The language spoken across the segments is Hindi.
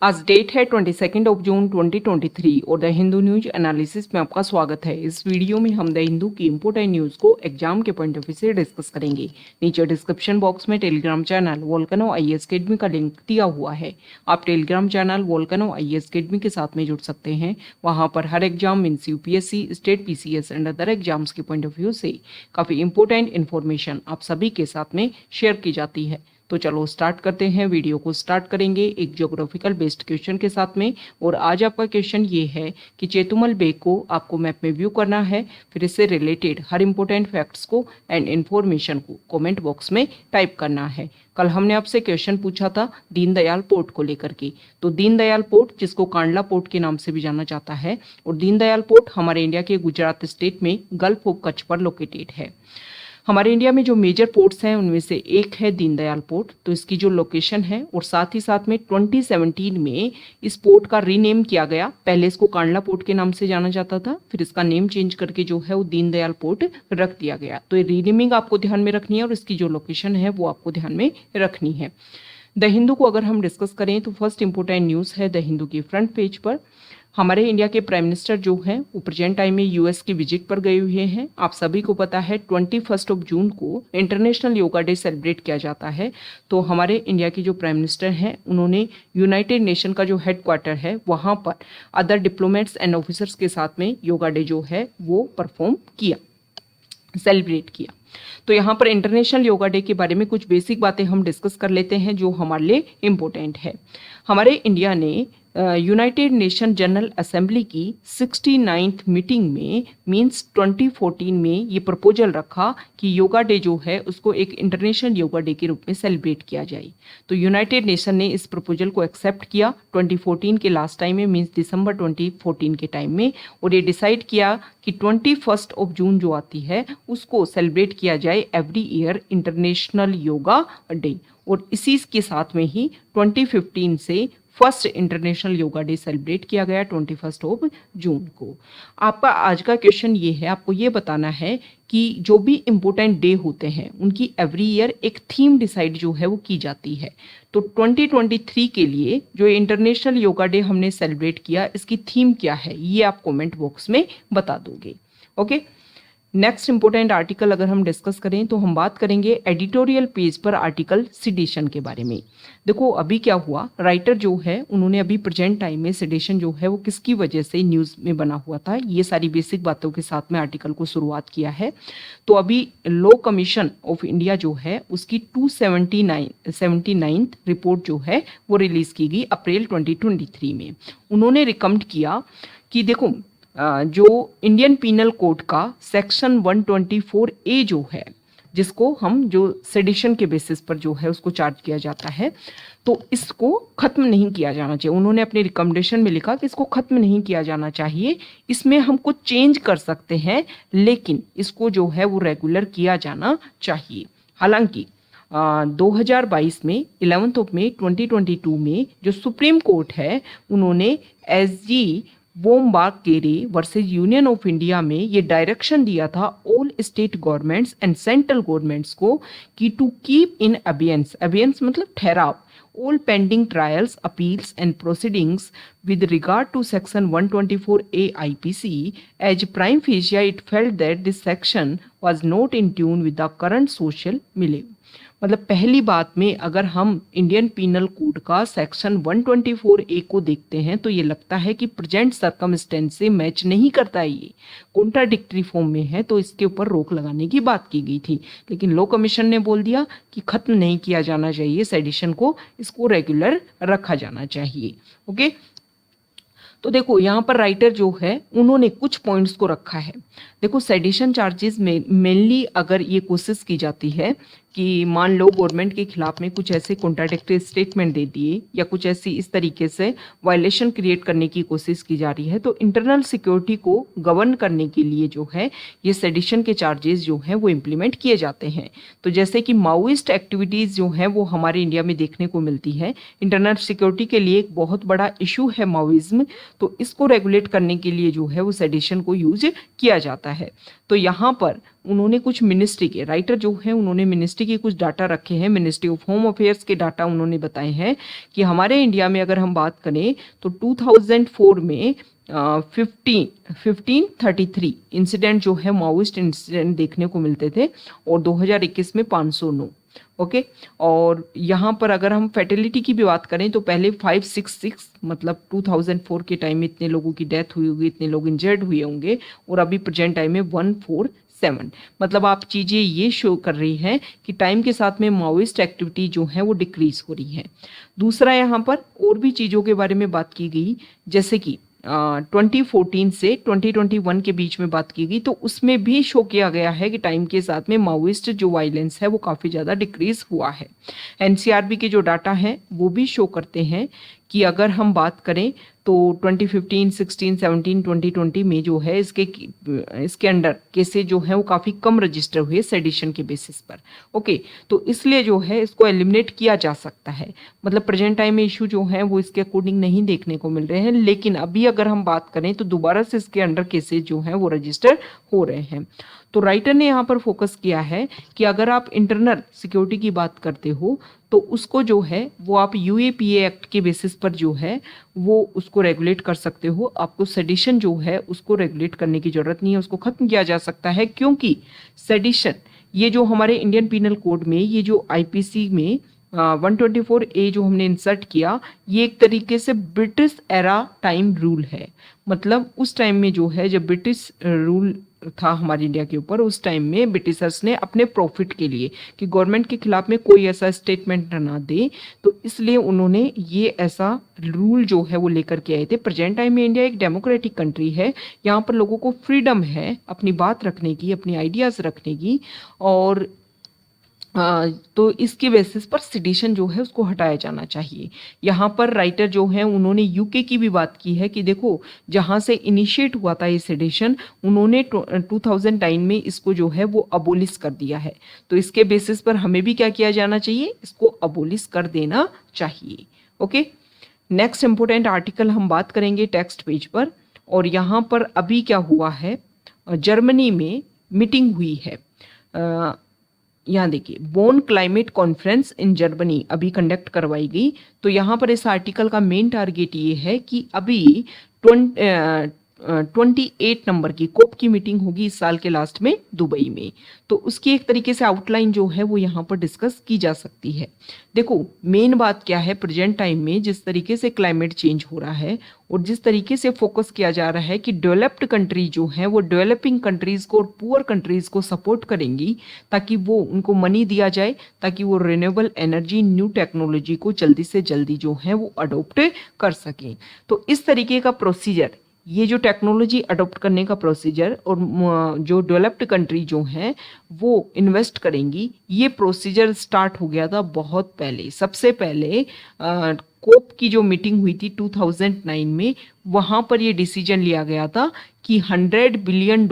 आज डेट है 22 जून 2023 और द हिंदू न्यूज एनालिसिस में आपका स्वागत है। इस वीडियो में हम द हिंदू की इंपोर्टेंट न्यूज को एग्जाम के पॉइंट ऑफ व्यू से डिस्कस करेंगे। नीचे डिस्क्रिप्शन बॉक्स में telegram channel volcano IAS academy का लिंक दिया हुआ है। आप telegram channel volcano IAS academy के साथ में जुड़ सकते हैं। वहां पर हर exam means UPSC, state PCS and other exams के पॉइंट ऑफ व्यू से काफी इंपॉर्टेंट इन्फॉर्मेशन आप सभी के साथ में शेयर की जाती है। तो चलो स्टार्ट करते हैं। वीडियो को स्टार्ट करेंगे एक ज्योग्राफिकल बेस्ड क्वेश्चन के साथ में। और आज आपका क्वेश्चन ये है कि चेतुमल बेग को आपको मैप में व्यू करना है, फिर इससे रिलेटेड हर इंपॉर्टेंट फैक्ट्स को एंड इन्फॉर्मेशन को कमेंट बॉक्स में टाइप करना है। कल हमने आपसे क्वेश्चन पूछा था दीनदयाल पोर्ट को लेकर के। तो दीनदयाल पोर्ट, जिसको कांडला पोर्ट के नाम से भी जाना जाता है, और दीनदयाल पोर्ट हमारे इंडिया के गुजरात स्टेट में गल्फ ऑफ कच्छ पर लोकेटेड है। हमारे इंडिया में जो मेजर पोर्ट्स हैं उनमें से एक है दीनदयाल पोर्ट। तो इसकी जो लोकेशन है, और साथ ही साथ में 2017 में इस पोर्ट का रीनेम किया गया। पहले इसको कांडला पोर्ट के नाम से जाना जाता था, फिर इसका नेम चेंज करके जो है वो दीनदयाल पोर्ट रख दिया गया। तो ये रीनेमिंग आपको ध्यान में रखनी है और इसकी जो लोकेशन है वो आपको ध्यान में रखनी है। द हिंदू को अगर हम डिस्कस करें तो फर्स्ट इंपोर्टेंट न्यूज़ है द हिंदू की फ्रंट पेज पर। हमारे इंडिया के प्राइम मिनिस्टर जो हैं वो प्रेजेंट टाइम में यूएस की विजिट पर गए हुए हैं। आप सभी को पता है 21 जून को इंटरनेशनल योगा डे सेलिब्रेट किया जाता है। तो हमारे इंडिया के जो प्राइम मिनिस्टर हैं उन्होंने यूनाइटेड नेशन का जो हेडक्वार्टर है वहाँ पर अदर डिप्लोमेट्स एंड ऑफिसर्स के साथ में योगा डे जो है वो परफॉर्म किया, सेलिब्रेट किया। तो यहाँ पर इंटरनेशनल योगा डे के बारे में कुछ बेसिक बातें हम डिस्कस कर लेते हैं जो हमारे लिए इम्पोर्टेंट है। हमारे इंडिया ने यूनाइटेड नेशन जनरल असेंबली की 69th मीटिंग में मींस 2014 में ये प्रपोजल रखा कि योगा डे जो है उसको एक इंटरनेशनल योगा डे के रूप में सेलिब्रेट किया जाए। तो यूनाइटेड नेशन ने इस प्रपोजल को एक्सेप्ट किया 2014 के लास्ट टाइम में, मींस दिसंबर 2014 के टाइम में, और ये डिसाइड किया कि 21 जून जो आती है उसको सेलिब्रेट किया जाए every year international yoga day. और इसी के साथ में ही 2015 से first international yoga day celebrate किया गया 21 जून को। आपका आज का क्वेश्चन ये है, आपको ये बताना है कि जो भी इम्पोर्टेंट डे होते हैं उनकी एवरी ईयर एक थीम डिसाइड जो है वो की जाती है। तो 2023 के लिए जो इंटरनेशनल योगा डे हमने सेलिब्रेट किया, इसकी थीम क्या है ये आप कमेंट बॉक्स में बता दोगे। ओके, नेक्स्ट इंपोर्टेंट आर्टिकल अगर हम डिस्कस करें तो हम बात करेंगे एडिटोरियल पेज पर आर्टिकल सेडिशन के बारे में। देखो अभी क्या हुआ, राइटर जो है उन्होंने अभी प्रेजेंट टाइम में सेडिशन जो है वो किसकी वजह से न्यूज़ में बना हुआ था, ये सारी बेसिक बातों के साथ में आर्टिकल को शुरुआत किया है। तो अभी लॉ कमीशन ऑफ इंडिया जो है उसकी 279th रिपोर्ट जो है वो रिलीज की गई अप्रैल 2023 में। उन्होंने रिकमेंड किया कि देखो जो इंडियन पीनल कोड का सेक्शन 124A जो है, जिसको हम जो सेडिशन के बेसिस पर जो है उसको चार्ज किया जाता है, तो इसको खत्म नहीं किया जाना चाहिए। उन्होंने अपने रिकमेंडेशन में लिखा कि इसको खत्म नहीं किया जाना चाहिए, इसमें हम कुछ चेंज कर सकते हैं, लेकिन इसको जो है वो रेगुलर किया जाना चाहिए। हालांकि 2022 में 11 मई 2022 में जो सुप्रीम कोर्ट है उन्होंने SG Vombatkere versus union of India में ये डायरेक्शन दिया था all state governments and central governments को कि टू कीप इन अबियंस, अबियंस मतलब ठहराव, all pending trials, appeals and proceedings with regard to section 124A IPC, as prima facie it felt that this section was not in tune with the current social milieu। मतलब पहली बात में अगर हम इंडियन पीनल कोड का सेक्शन 124A को देखते हैं तो ये लगता है कि प्रेजेंट सर्कमस्टेंस से मैच नहीं करता है, ये कॉन्ट्राडिक्टरी फॉर्म में है, तो इसके ऊपर रोक लगाने की बात की गई थी। लेकिन लॉ कमीशन ने बोल दिया कि खत्म नहीं किया जाना चाहिए सेडिशन को, इसको रेगुलर रखा जाना चाहिए। ओके, तो देखो यहाँ पर राइटर जो है उन्होंने कुछ पॉइंट्स को रखा है। देखो सेडिशन चार्जेस में मेनली अगर ये कोशिश की जाती है कि मान लो गवर्नमेंट के खिलाफ में कुछ ऐसे कॉन्ट्राडिक्टरी स्टेटमेंट दे दिए या कुछ ऐसी इस तरीके से वायलेशन क्रिएट करने की कोशिश की जा रही है, तो इंटरनल सिक्योरिटी को गवर्न करने के लिए जो है ये सेडिशन के चार्जेस जो हैं वो इम्प्लीमेंट किए जाते हैं। तो जैसे कि माओइस्ट एक्टिविटीज़ जो हैं वो हमारे इंडिया में देखने को मिलती है। इंटरनल सिक्योरिटी के लिए एक बहुत बड़ा इशू है माओइज्म, तो इसको रेगुलेट करने के लिए जो है वो सेडिशन को यूज किया जाता है। तो यहाँ पर उन्होंने कुछ मिनिस्ट्री के राइटर जो है उन्होंने मिनिस्ट्री यूनिवर्सिटी के कुछ डाटा रखे हैं, मिनिस्ट्री ऑफ होम अफेयर्स के डाटा उन्होंने बताए हैं कि हमारे इंडिया में अगर हम बात करें तो 2004 में 1533 इंसिडेंट जो है माओइस्ट इंसिडेंट देखने को मिलते थे और 2021 में 509। ओके, और यहाँ पर अगर हम फैटिलिटी की भी बात करें तो पहले 566 मतलब 2004 के टाइम में इतने लोगों की डेथ हुई होगी, इतने लोग इंजर्ड हुए होंगे, और अभी प्रेजेंट टाइम में 147। मतलब आप चीज़ें ये शो कर रही हैं कि टाइम के साथ में माओइस्ट एक्टिविटी जो है वो डिक्रीज हो रही है। दूसरा यहाँ पर और भी चीज़ों के बारे में बात की गई, जैसे कि 2014 से 2021 के बीच में बात की गई, तो उसमें भी शो किया गया है कि टाइम के साथ में माओइस्ट जो वायलेंस है वो काफ़ी ज़्यादा डिक्रीज हुआ है। एनसीआरबी के जो डाटा हैं वो भी शो करते हैं कि अगर हम बात करें तो 2015, 16, 17, 2020 में जो है इसके अंडर केसेस जो है वो काफ़ी कम रजिस्टर हुए सेडिशन के बेसिस पर। ओके, तो इसलिए जो है इसको एलिमिनेट किया जा सकता है। मतलब प्रेजेंट टाइम में इशू जो है वो इसके अकॉर्डिंग नहीं देखने को मिल रहे हैं, लेकिन अभी अगर हम बात करें तो दोबारा से इसके अंडर केसेस जो हैं वो रजिस्टर हो रहे हैं। तो राइटर ने यहाँ पर फोकस किया है कि अगर आप इंटरनल सिक्योरिटी की बात करते हो तो उसको जो है वो आप यूएपीए एक्ट के बेसिस पर जो है वो उसको रेगुलेट कर सकते हो। आपको सेडिशन जो है उसको रेगुलेट करने की जरूरत नहीं है, उसको खत्म किया जा सकता है, क्योंकि सेडिशन ये जो हमारे इंडियन पीनल कोड में ये जो आईपीसी में 124A जो हमने इंसर्ट किया, ये एक तरीके से ब्रिटिश एरा टाइम रूल है। मतलब उस टाइम में जो है जब ब्रिटिश रूल था हमारे इंडिया के ऊपर, उस टाइम में ब्रिटिशर्स ने अपने प्रॉफिट के लिए कि गवर्नमेंट के खिलाफ में कोई ऐसा स्टेटमेंट ना दे, तो इसलिए उन्होंने ये ऐसा रूल जो है वो लेकर के आए थे। प्रेजेंट टाइम में इंडिया एक डेमोक्रेटिक कंट्री है, यहाँ पर लोगों को फ्रीडम है अपनी बात रखने की, अपनी आइडियाज़ रखने की, और तो इसके बेसिस पर सेडिशन जो है उसको हटाया जाना चाहिए। यहाँ पर राइटर जो है उन्होंने यूके की भी बात की है कि देखो जहाँ से इनिशिएट हुआ था ये सेडिशन, उन्होंने 2009 में इसको जो है वो अबोलिश कर दिया है। तो इसके बेसिस पर हमें भी क्या किया जाना चाहिए, इसको अबोलिश कर देना चाहिए। ओके, नेक्स्ट इंपोर्टेंट आर्टिकल हम बात करेंगे टेक्स्ट पेज पर, और यहाँ पर अभी क्या हुआ है, जर्मनी में मीटिंग हुई है। यहाँ देखिए, bone climate conference in Germany अभी कंडक्ट करवाई गई। तो यहाँ पर इस आर्टिकल का मेन टारगेट ये है कि अभी 28 नंबर की कोप की मीटिंग होगी इस साल के लास्ट में दुबई में। तो उसकी एक तरीके से आउटलाइन जो है वो यहाँ पर डिस्कस की जा सकती है। देखो मेन बात क्या है, प्रेजेंट टाइम में जिस तरीके से क्लाइमेट चेंज हो रहा है और जिस तरीके से फोकस किया जा रहा है कि डेवलप्ड कंट्री जो है वो डेवलपिंग कंट्रीज को और पुअर कंट्रीज को सपोर्ट करेंगी, ताकि वो उनको मनी दिया जाए, ताकि वो रिन्यूएबल एनर्जी न्यू टेक्नोलॉजी को जल्दी से जल्दी जो है वो अडोप्ट कर सकें। तो इस तरीके का प्रोसीजर, ये जो टेक्नोलॉजी अडॉप्ट करने का प्रोसीजर और जो डेवलप्ड कंट्री जो हैं वो इन्वेस्ट करेंगी, ये प्रोसीजर स्टार्ट हो गया था बहुत पहले। सबसे पहले कोप की जो मीटिंग हुई थी 2009 में, वहाँ पर ये डिसीजन लिया गया था कि $100 बिलियन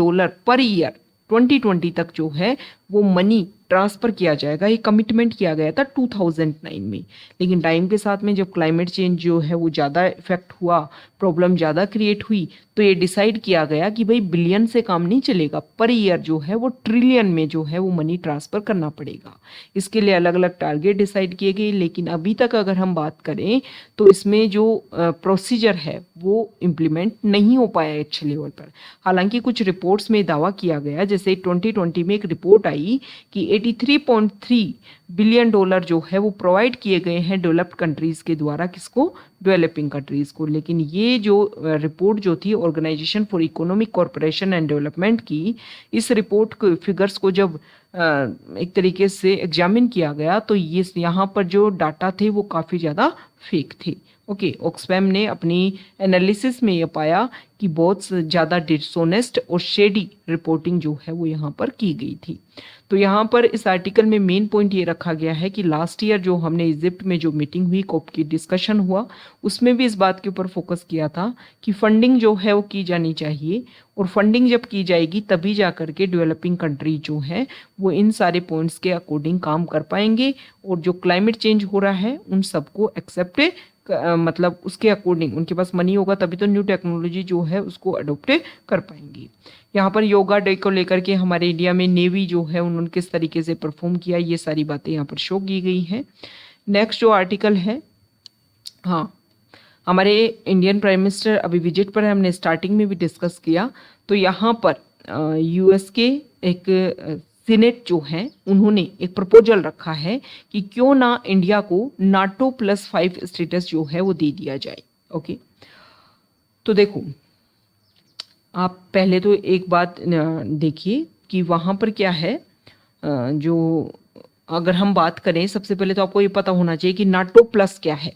पर ईयर 2020 तक जो है वो मनी ट्रांसफ़र किया जाएगा। ये कमिटमेंट किया गया था 2009 में। लेकिन टाइम के साथ में जब क्लाइमेट चेंज जो है वो ज़्यादा इफेक्ट हुआ, प्रॉब्लम ज़्यादा क्रिएट हुई, तो ये डिसाइड किया गया कि भाई बिलियन से काम नहीं चलेगा, पर ईयर जो है वो ट्रिलियन में जो है वो मनी ट्रांसफ़र करना पड़ेगा। इसके लिए अलग अलग टारगेट डिसाइड किए गए, लेकिन अभी तक अगर हम बात करें तो इसमें जो प्रोसीजर है वो इम्प्लीमेंट नहीं हो पाया है अच्छे लेवल पर। हालांकि कुछ रिपोर्ट्स में दावा किया गया, जैसे 2020 में एक रिपोर्ट आई कि 83.3 बिलियन डॉलर जो है वो प्रोवाइड किए गए हैं डेवलप्ड कंट्रीज़ के द्वारा, किसको, डेवलपिंग कंट्रीज़ को। लेकिन ये जो रिपोर्ट जो थी Organisation for Economic Corporation and Development की, इस रिपोर्ट के फिगर्स को जब एक तरीके से एग्जामिन किया गया तो ये यहाँ पर जो डाटा थे वो काफ़ी ज़्यादा फेक थे। ओके, ऑक्सफैम ने अपनी एनालिसिस में ये पाया कि बहुत ज़्यादा डिसऑनेस्ट और शेडी रिपोर्टिंग जो है वो यहाँ पर की गई थी। तो यहाँ पर इस आर्टिकल में मेन पॉइंट ये रखा गया है कि लास्ट ईयर जो हमने इजिप्ट में जो मीटिंग हुई, कोप की डिस्कशन हुआ, उसमें भी इस बात के ऊपर फोकस किया था कि फंडिंग जो है वो की जानी चाहिए, और फंडिंग जब की जाएगी तभी जा करके डेवलपिंग कंट्री जो है वो इन सारे पॉइंट्स के अकॉर्डिंग काम कर पाएंगे और जो क्लाइमेट चेंज हो रहा है उन सबको एक्सेप्ट मतलब उसके अकॉर्डिंग उनके पास मनी होगा तभी तो न्यू टेक्नोलॉजी जो है उसको अडोप्ट कर पाएंगी। यहाँ पर योगा डे को लेकर के हमारे इंडिया में नेवी जो है उन्होंने किस तरीके से परफॉर्म किया, ये सारी बातें यहाँ पर शो की गई हैं। नेक्स्ट जो आर्टिकल है, हाँ, हमारे इंडियन प्राइम मिनिस्टर अभी विजिट पर है, हमने स्टार्टिंग में भी डिस्कस किया। तो यहाँ पर यूएस के एक सीनेट जो है उन्होंने एक प्रपोजल रखा है कि क्यों ना इंडिया को नाटो +5 स्टेटस जो है वो दे दिया जाए। ओके, तो देखो आप पहले तो एक बात देखिए कि वहाँ पर क्या है, जो अगर हम बात करें सबसे पहले तो आपको ये पता होना चाहिए कि नाटो प्लस क्या है।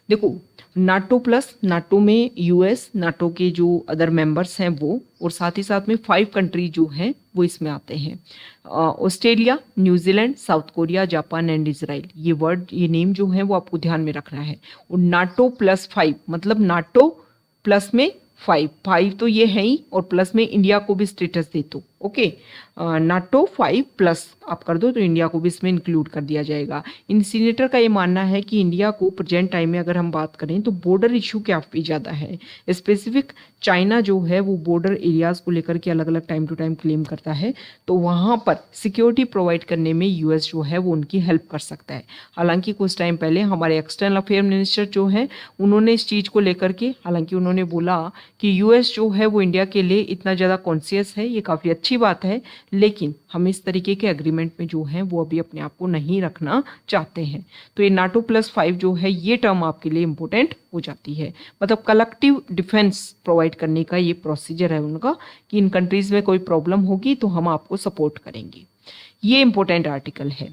देखो नाटो प्लस, नाटो में यूएस, नाटो के जो अदर मेंबर्स हैं वो, और साथ ही साथ में 5 कंट्री जो हैं वो इसमें आते हैं, Australia, New Zealand, south Korea, Japan and Israel. ये वर्ड, ये नेम जो है वो आपको ध्यान में रखना है। और नाटो +5 मतलब नाटो प्लस में 5 तो ये है ही, और प्लस में इंडिया को भी स्टेटस दे दो। ओके, नाटो 5+ आप कर दो तो इंडिया को भी इसमें इंक्लूड कर दिया जाएगा। इन सीनेटर का ये मानना है कि इंडिया को प्रेजेंट टाइम में अगर हम बात करें तो बॉर्डर इशू काफ़ी ज़्यादा है। स्पेसिफिक चाइना जो है वो बॉर्डर एरियाज़ को लेकर के अलग अलग टाइम टू टाइम क्लेम करता है, तो वहाँ पर सिक्योरिटी प्रोवाइड करने में यूएस जो है वो उनकी हेल्प कर सकता है। हालांकि कुछ टाइम पहले हमारे एक्सटर्नल अफेयर मिनिस्टर जो हैं उन्होंने इस चीज़ को लेकर के, हालांकि उन्होंने बोला कि यूएस जो है वो इंडिया के लिए इतना ज़्यादा कॉन्शियस है, ये काफ़ी अच्छी बात है, लेकिन हम इस तरीके के एग्रीमेंट में जो है वो अभी अपने आप को नहीं रखना चाहते हैं। तो ये नाटो +5 जो है ये टर्म आपके लिए इंपॉर्टेंट हो जाती है। मतलब कलेक्टिव डिफेंस प्रोवाइड करने का ये प्रोसीजर है उनका कि इन कंट्रीज में कोई प्रॉब्लम होगी तो हम आपको सपोर्ट करेंगे। ये इंपॉर्टेंट आर्टिकल है।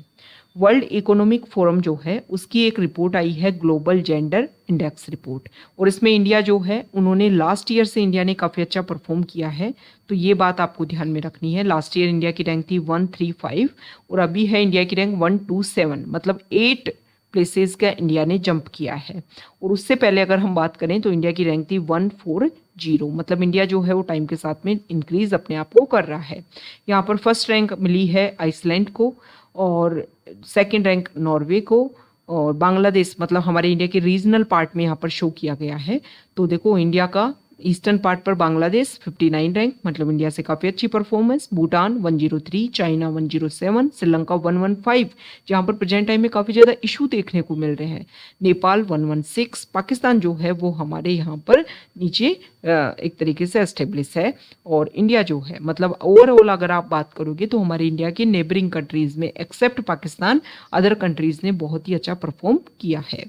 वर्ल्ड इकोनॉमिक फोरम जो है उसकी एक रिपोर्ट आई है, ग्लोबल जेंडर इंडेक्स रिपोर्ट, और इसमें इंडिया जो है उन्होंने लास्ट ईयर से इंडिया ने काफ़ी अच्छा परफॉर्म किया है। तो ये बात आपको ध्यान में रखनी है। लास्ट ईयर इंडिया की रैंक थी 135 और अभी है इंडिया की रैंक 127, मतलब 8 प्लेसेस का इंडिया ने जंप किया है। और उससे पहले अगर हम बात करें तो इंडिया की रैंक थी 140, मतलब इंडिया जो है वो टाइम के साथ में इंक्रीज अपने आप को कर रहा है। यहाँ पर फर्स्ट रैंक मिली है आइसलैंड को, और सेकंड रैंक नॉर्वे को, और बांग्लादेश मतलब हमारे इंडिया के रीजनल पार्ट में यहाँ पर शो किया गया है। तो देखो इंडिया का ईस्टर्न पार्ट पर बांग्लादेश 59 रैंक, मतलब इंडिया से काफ़ी अच्छी परफॉर्मेंस। भूटान 103, चाइना 107, श्रीलंका 115, जहाँ पर प्रेजेंट टाइम में काफ़ी ज़्यादा इशू देखने को मिल रहे हैं। नेपाल 116, पाकिस्तान जो है वो हमारे यहाँ पर नीचे एक तरीके से एस्टेब्लिश है। और इंडिया जो है मतलब ओवरऑल अगर आप बात करोगे तो हमारे इंडिया के नेबरिंग कंट्रीज़ में एक्सेप्ट पाकिस्तान अदर कंट्रीज़ ने बहुत ही अच्छा परफॉर्म किया है।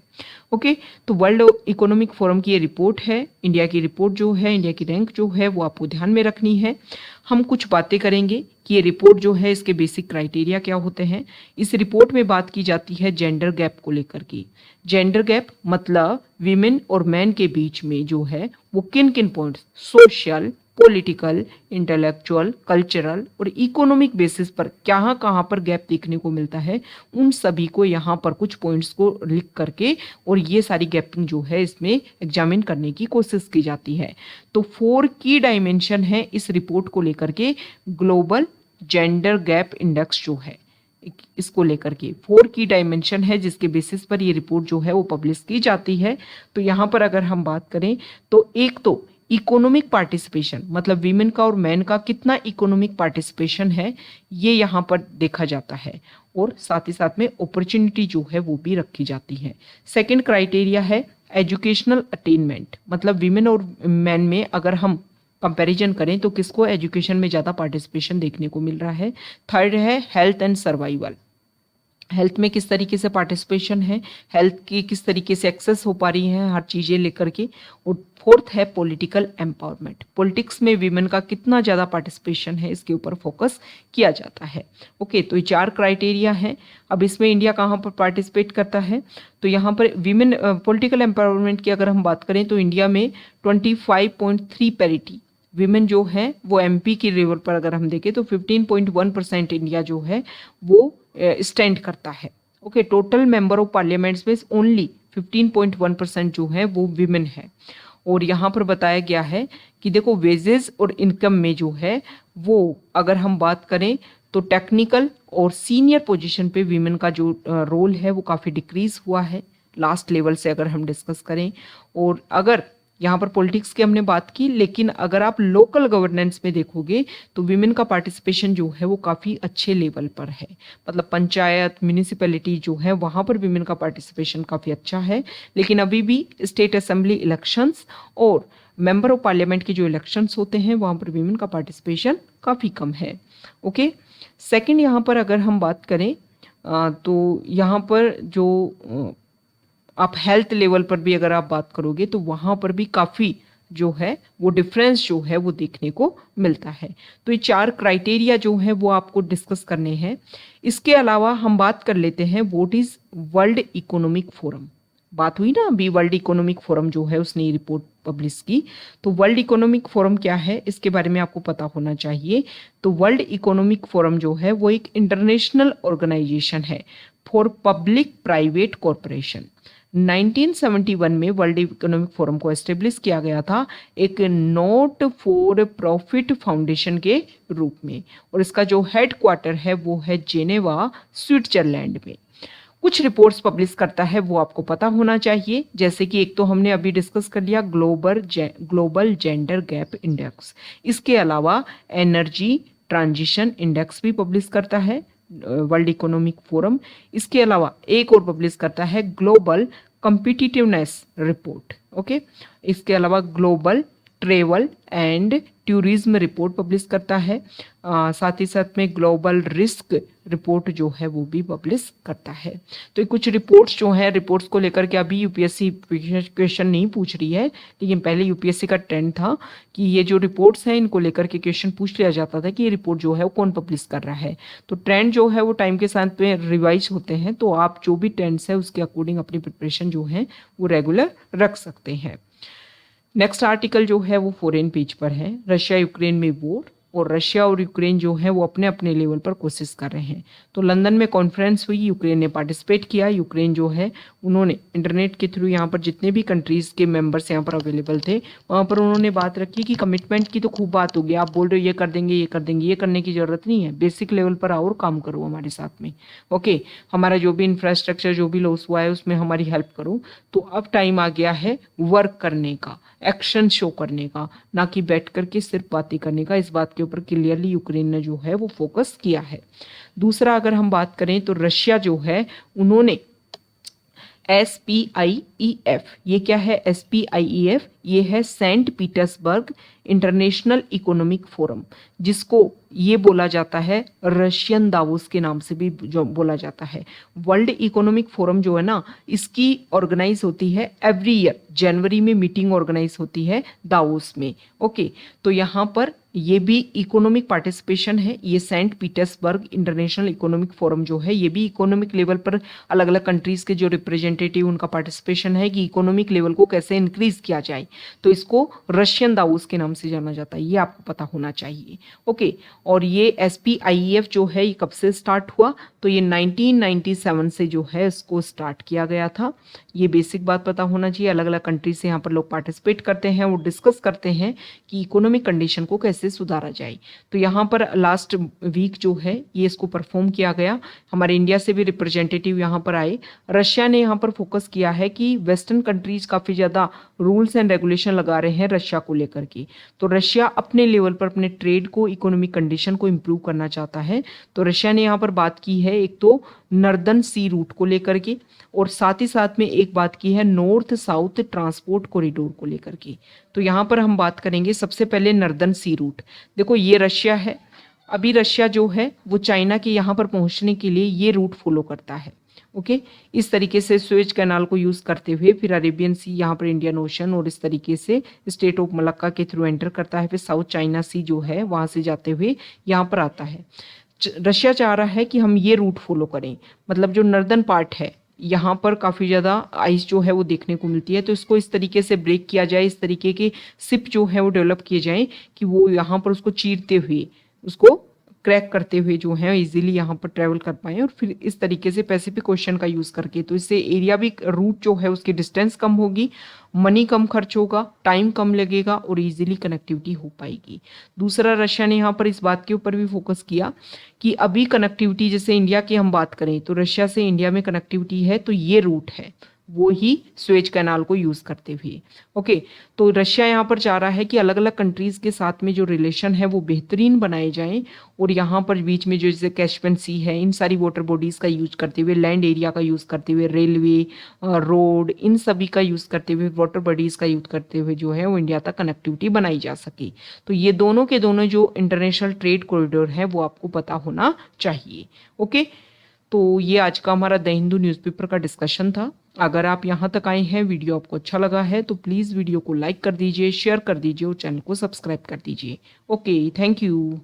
ओके, तो वर्ल्ड इकोनॉमिक फोरम की ये रिपोर्ट है। इंडिया की रिपोर्ट जो है, इंडिया की रैंक जो है वो आपको ध्यान में रखनी है। हम कुछ बातें करेंगे कि ये रिपोर्ट जो है इसके बेसिक क्राइटेरिया क्या होते हैं। इस रिपोर्ट में बात की जाती है जेंडर गैप को लेकर के। जेंडर गैप मतलब विमेन और मैन के बीच में जो है वो किन किन points, social, political, intellectual, cultural और इकोनॉमिक बेसिस पर कहाँ कहाँ पर गैप देखने को मिलता है, उन सभी को यहाँ पर कुछ पॉइंट्स को लिख करके और ये सारी गैपिंग जो है इसमें एग्जामिन करने की कोशिश की जाती है। तो 4 की डायमेंशन है इस रिपोर्ट को लेकर के, ग्लोबल जेंडर गैप इंडेक्स जो है इसको लेकर के 4 की डायमेंशन है जिसके बेसिस पर ये रिपोर्ट जो है वो पब्लिश की जाती है। तो यहाँ पर अगर हम बात करें तो एक तो इकोनॉमिक पार्टिसिपेशन, मतलब वीमेन का और मैन का कितना इकोनॉमिक पार्टिसिपेशन है ये यहाँ पर देखा जाता है, और साथ ही साथ में अपॉर्चुनिटी जो है वो भी रखी जाती है। सेकंड क्राइटेरिया है एजुकेशनल अटेनमेंट, मतलब वीमेन और मैन में अगर हम कंपैरिजन करें तो किसको एजुकेशन में ज़्यादा पार्टिसिपेशन देखने को मिल रहा है। थर्ड है हेल्थ एंड सर्वाइवल, हेल्थ में किस तरीके से पार्टिसिपेशन है, हेल्थ की किस तरीके से एक्सेस हो पा रही है हर चीज़ें लेकर के। और फोर्थ है पॉलिटिकल एम्पावरमेंट, पॉलिटिक्स में वीमेन का कितना ज़्यादा पार्टिसिपेशन है इसके ऊपर फोकस किया जाता है। ओके, तो ये 4 क्राइटेरिया हैं। अब इसमें इंडिया कहाँ पर पार्टिसिपेट करता है, तो यहाँ पर वीमेन पॉलिटिकल एम्पावरमेंट की अगर हम बात करें तो इंडिया में 25.3 पैरिटी विमेन जो है वो एमपी की लेवल पर अगर हम देखें तो 15.1% इंडिया जो है वो स्टैंड करता है। Okay, total member of parliaments में ओनली 15.1% जो है वो विमेन है। और यहाँ पर बताया गया है कि देखो वेजेस और इनकम में जो है वो अगर हम बात करें तो टेक्निकल और सीनियर पोजीशन पे विमेन का जो रोल है वो काफ़ी डिक्रीज हुआ है लास्ट लेवल से अगर हम डिस्कस करें। और अगर यहाँ पर पॉलिटिक्स की हमने बात की, लेकिन अगर आप लोकल गवर्नेंस में देखोगे तो विमेन का पार्टिसिपेशन जो है वो काफ़ी अच्छे लेवल पर है। मतलब पंचायत, म्यूनिसिपैलिटी जो है वहाँ पर विमेन का पार्टिसिपेशन काफ़ी अच्छा है। लेकिन अभी भी स्टेट असेंबली इलेक्शंस और मेंबर ऑफ पार्लियामेंट के जो इलेक्शंस होते हैं वहाँ पर विमेन का पार्टिसिपेशन काफ़ी कम है। ओके, सेकंड यहाँ पर अगर हम बात करें तो यहाँ पर जो आप हेल्थ लेवल पर भी अगर आप बात करोगे तो वहाँ पर भी काफ़ी जो है वो डिफरेंस जो है वो देखने को मिलता है। तो ये 4 क्राइटेरिया जो है वो आपको डिस्कस करने हैं। इसके अलावा हम बात कर लेते हैं what is world economic forum. बात हुई ना अभी, वर्ल्ड इकोनॉमिक फोरम जो है उसने ये रिपोर्ट पब्लिश की। तो वर्ल्ड इकोनॉमिक फोरम क्या है इसके बारे में आपको पता होना चाहिए। तो वर्ल्ड इकोनॉमिक फोरम जो है वो एक इंटरनेशनल ऑर्गेनाइजेशन है फॉर पब्लिक प्राइवेट कॉरपोरेशन। 1971 में वर्ल्ड इकोनॉमिक फोरम को एस्टेब्लिश किया गया था एक नॉट फॉर प्रॉफिट फाउंडेशन के रूप में, और इसका जो हेड क्वार्टर है वो है जेनेवा, स्विट्जरलैंड में। कुछ रिपोर्ट्स पब्लिश करता है वो आपको पता होना चाहिए, जैसे कि एक तो हमने अभी डिस्कस कर लिया ग्लोबल जेंडर गैप इंडेक्स। इसके अलावा एनर्जी ट्रांजिशन इंडेक्स भी पब्लिश करता है वर्ल्ड इकोनॉमिक फोरम। इसके अलावा एक और पब्लिश करता है ग्लोबल कम्पिटिटिवनेस रिपोर्ट। ओके, इसके अलावा global travel and tourism report publish करता है। साथ ही साथ में ग्लोबल रिस्क रिपोर्ट जो है वो भी पब्लिश करता है। तो ये कुछ रिपोर्ट्स जो हैं, रिपोर्ट्स को लेकर के अभी यूपीएससी क्वेश्चन नहीं पूछ रही है, लेकिन पहले यूपीएससी का ट्रेंड था कि ये जो रिपोर्ट्स हैं इनको लेकर के क्वेश्चन पूछ लिया जाता था कि ये रिपोर्ट जो है वो कौन पब्लिश कर रहा है। तो ट्रेंड जो है वो टाइम के साथ में रिवाइज होते हैं, तो आप जो भी ट्रेंड्स है उसके अकॉर्डिंग अपनी प्रिपरेशन जो है वो रेगुलर रख सकते हैं। नेक्स्ट आर्टिकल जो है वो फॉरेन पेज पर है, रशिया यूक्रेन में वॉर, और रशिया और यूक्रेन जो है वो अपने अपने लेवल पर कोशिश कर रहे हैं। तो लंदन में कॉन्फ्रेंस हुई, यूक्रेन ने पार्टिसिपेट किया। यूक्रेन जो है उन्होंने इंटरनेट के थ्रू यहाँ पर जितने भी कंट्रीज़ के मेंबर्स यहाँ पर अवेलेबल थे वहाँ पर उन्होंने बात रखी कि कमिटमेंट की तो खूब बात होगी, आप बोल रहे हो ये कर देंगे ये कर देंगे, ये करने की ज़रूरत नहीं है, बेसिक लेवल पर आओ और काम करो हमारे साथ में। ओके, हमारा जो भी इंफ्रास्ट्रक्चर जो भी लॉस हुआ है उसमें हमारी हेल्प करो। तो अब टाइम आ गया है वर्क करने का, एक्शन शो करने का, ना कि बैठ करके सिर्फ बातें करने का। इस बात के ऊपर क्लियरली यूक्रेन ने जो है वो फोकस किया है। दूसरा अगर हम बात करें तो रशिया जो है उन्होंने SPIEF, ये क्या है SPIEF? ये है Saint Petersburg International Economic Forum, जिसको ये बोला जाता है रशियन दावोस के नाम से भी जो बोला जाता है। वर्ल्ड इकोनॉमिक फोरम जो है ना, इसकी ऑर्गेनाइज होती है एवरी ईयर, जनवरी में मीटिंग ऑर्गेनाइज होती है दावोस में। ओके, तो यहाँ पर ये भी इकोनॉमिक पार्टिसिपेशन है। ये Saint Petersburg International Economic Forum जो है ये भी इकोनॉमिक लेवल पर अलग अलग कंट्रीज के जो रिप्रेजेंटेटिव उनका पार्टिसिपेशन है कि इकोनॉमिक लेवल को कैसे इंक्रीज किया जाए, तो इसको रशियन दावोस के नाम से जाना जाता है, ये आपको पता होना चाहिए। ओके, और ये SPIEF जो है ये कब से स्टार्ट हुआ? तो ये 1997 से जो है इसको स्टार्ट किया गया था। ये बेसिक बात पता होना चाहिए। अलग अलग कंट्री से यहाँ पर लोग पार्टिसिपेट करते हैं, वो डिस्कस करते हैं कि इकोनॉमिक कंडीशन को कैसे सुधारा जाए। तो यहाँ पर लास्ट वीक जो है ये इसको परफॉर्म किया गया। हमारे इंडिया से भी रिप्रेजेंटेटिव यहाँ पर आए। रशिया ने यहाँ पर फोकस किया है कि वेस्टर्न कंट्रीज काफ़ी ज़्यादा रूल्स एंड रेगुलेशन लगा रहे हैं रशिया को लेकर के। तो रशिया अपने लेवल पर अपने ट्रेड को, इकोनॉमिक कंडीशन को इम्प्रूव करना चाहता है। तो रशिया ने यहाँ पर बात की है एक तो नर्दर्न सी रूट को लेकर के, और साथ ही साथ में एक बात की है नॉर्थ साउथ ट्रांसपोर्ट कॉरिडोर को लेकर के। तो यहाँ पर हम बात करेंगे सबसे पहले नर्दर्न सी रूट। देखो ये रशिया है, अभी रशिया जो है वो चाइना के यहाँ पर पहुँचने के लिए ये रूट फॉलो करता है। ओके, इस तरीके से स्वेज कैनाल को यूज़ करते हुए फिर अरेबियन सी, यहाँ पर इंडियन ओशन, और इस तरीके से स्टेट ऑफ मलक्का के थ्रू एंटर करता है, फिर साउथ चाइना सी जो है वहाँ से जाते हुए यहाँ पर आता है। रशिया चाह रहा है कि हम ये रूट फॉलो करें, मतलब जो नर्दर्न पार्ट है यहाँ पर काफ़ी ज़्यादा आइस जो है वो देखने को मिलती है, तो इसको इस तरीके से ब्रेक किया जाए, इस तरीके के शिप जो है वो डेवलप किए जाएँ कि वो यहाँ पर उसको चीरते हुए, उसको क्रैक करते हुए जो है इजीली यहाँ पर ट्रैवल कर पाएँ, और फिर इस तरीके से पैसिफिक ओशन का यूज़ करके, तो इससे एरिया भी, रूट जो है उसकी डिस्टेंस कम होगी, मनी कम खर्च होगा, टाइम कम लगेगा और इजीली कनेक्टिविटी हो पाएगी। दूसरा, रशिया ने यहाँ पर इस बात के ऊपर भी फोकस किया कि अभी कनेक्टिविटी, जैसे इंडिया की हम बात करें तो रशिया से इंडिया में कनेक्टिविटी है, तो ये रूट है। वो ही स्वेज कैनाल को यूज़ करते हुए। ओके, तो रशिया यहाँ पर चाह रहा है कि अलग अलग कंट्रीज़ के साथ में जो रिलेशन है वो बेहतरीन बनाए जाएं, और यहाँ पर बीच में जो जैसे कैस्पियन सी है, इन सारी वाटर बॉडीज़ का यूज करते हुए, लैंड एरिया का यूज़ करते हुए, रेलवे, रोड, इन सभी का यूज़ करते हुए, वाटर बॉडीज़ का यूज करते हुए जो है वो इंडिया तक कनेक्टिविटी बनाई जा सके। तो ये दोनों के दोनों जो इंटरनेशनल ट्रेड कॉरिडोर है वो आपको पता होना चाहिए। ओके, तो ये आज का हमारा द हिंदू न्यूज़पेपर का डिस्कशन था। अगर आप यहाँ तक आए हैं, वीडियो आपको अच्छा लगा है, तो प्लीज़ वीडियो को लाइक कर दीजिए, शेयर कर दीजिए और चैनल को सब्सक्राइब कर दीजिए। Okay, thank you.